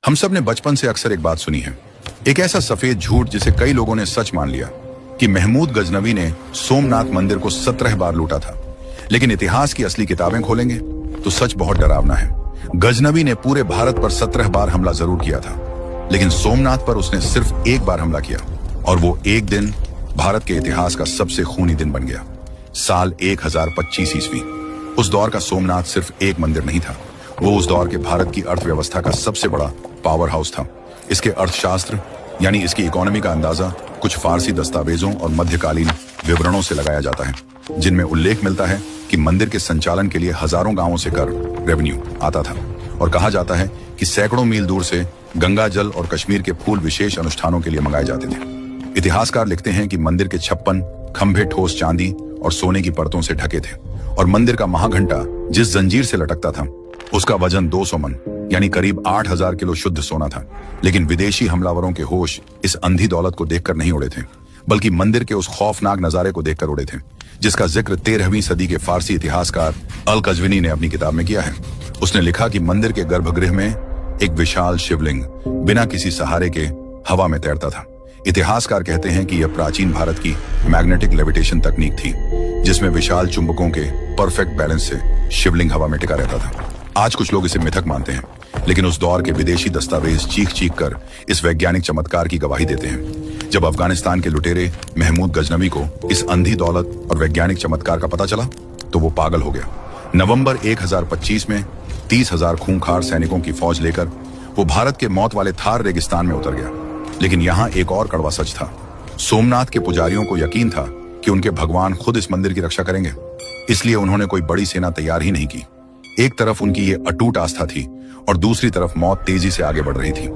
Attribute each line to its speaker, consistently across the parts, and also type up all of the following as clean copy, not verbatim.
Speaker 1: हम सब ने बचपन से अक्सर एक बात सुनी है, एक ऐसा सफेद झूठ जिसे कई लोगों ने सच मान लिया कि महमूद गजनवी ने सोमनाथ मंदिर को 17 बार लूटा था। लेकिन इतिहास की असली किताबें खोलेंगे तो सच बहुत डरावना है। गजनवी ने पूरे भारत पर 17 बार हमला जरूर किया था, लेकिन सोमनाथ पर उसने सिर्फ एक बार हमला किया, और वो एक दिन भारत के इतिहास का सबसे खूनी दिन बन गया। साल 1025 ईस्वी। उस दौर का सोमनाथ सिर्फ एक मंदिर नहीं था, वो उस दौर के भारत की अर्थव्यवस्था का सबसे बड़ा पावर हाउस था। इसके अर्थशास्त्र यानी इसकी इकोनॉमी का अंदाजा कुछ फारसी दस्तावेजों और मध्यकालीन विवरणों से लगाया जाता है, जिनमें उल्लेख मिलता है कि मंदिर के संचालन के लिए हजारों गांवों से कर रेवेन्यू आता था, और कहा जाता है कि सैकड़ों मील दूर से गंगा जल और कश्मीर के फूल विशेष अनुष्ठानों के लिए मंगाए जाते थे। इतिहासकार लिखते हैं कि मंदिर के 56 खंभे ठोस चांदी और सोने की परतों से ढके थे, और मंदिर का महाघंटा जिस जंजीर से लटकता था उसका वजन 200 मन यानी करीब 8000 किलो शुद्ध सोना था। लेकिन विदेशी हमलावरों के होश इस अंधी दौलत को देखकर नहीं उड़े थे, बल्कि मंदिर के उस खौफनाक नजारे को देखकर उड़े थे, जिसका जिक्र 13वीं सदी के फारसी इतिहासकार अल कज़विनी ने अपनी किताब में किया है। उसने लिखा कि मंदिर के गर्भगृह में एक विशाल शिवलिंग बिना किसी सहारे के हवा में तैरता था। इतिहासकार कहते हैं कि यह प्राचीन भारत की मैग्नेटिक लेविटेशन तकनीक थी, जिसमें विशाल चुंबकों के परफेक्ट बैलेंस से शिवलिंग हवा में टिका रहता था। आज कुछ लोग इसे मिथक मानते हैं, लेकिन उस दौर के विदेशी दस्तावेज चीख चीख कर इस वैज्ञानिक चमत्कार की गवाही देते हैं। जब अफगानिस्तान के लुटेरे महमूद गजनवी को इस अंधी दौलत और वैज्ञानिक चमत्कार का पता चला तो वो पागल हो गया। नवंबर 1025 में 30,000 खूंखार सैनिकों की फौज लेकर वो भारत के मौत वाले थार रेगिस्तान में उतर गया। लेकिन यहाँ एक और कड़वा सच था। सोमनाथ के पुजारियों को यकीन था कि उनके भगवान खुद इस मंदिर की रक्षा करेंगे, इसलिए उन्होंने कोई बड़ी सेना तैयार ही नहीं की। एक तरफ उनकी ये अटूट आस्था थी और दूसरी तरफ मौत तेजी से आगे बढ़ रही थी।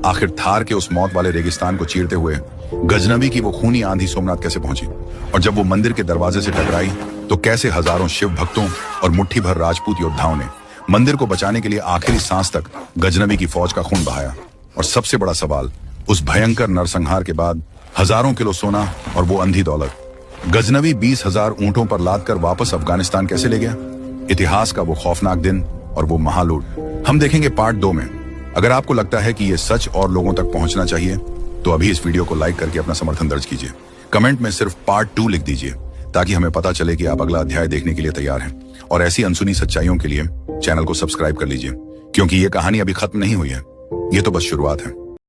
Speaker 1: आखिर थार के उस मौत वाले रेगिस्तान को चीरते हुए गजनवी की वो खूनी आंधी सोमनाथ कैसे पहुंची, और जब वो मंदिर के दरवाजे से टकराई तो कैसे हजारों शिव भक्तों और मुट्ठी भर राजपूत योद्धाओं ने मंदिर को बचाने के लिए आखिरी सांस तक गजनवी की फौज का खून बहाया। और सबसे बड़ा सवाल, उस भयंकर नरसंहार के बाद हजारों किलो सोना और वो अंधी दौलत गजनवी 20,000 ऊंटों पर लाद कर वापस अफगानिस्तान कैसे ले गया? इतिहास का वो खौफनाक दिन और वो महालूट हम देखेंगे पार्ट 2 में। अगर आपको लगता है कि ये सच और लोगों तक पहुंचना चाहिए तो अभी इस वीडियो को लाइक करके अपना समर्थन दर्ज कीजिए। कमेंट में सिर्फ पार्ट 2 लिख दीजिए, ताकि हमें पता चले कि आप अगला अध्याय देखने के लिए तैयार हैं। और ऐसी अनसुनी सच्चाइयों के लिए चैनल को सब्सक्राइब कर लीजिए, क्योंकि ये कहानी अभी खत्म नहीं हुई है, ये तो बस शुरुआत है।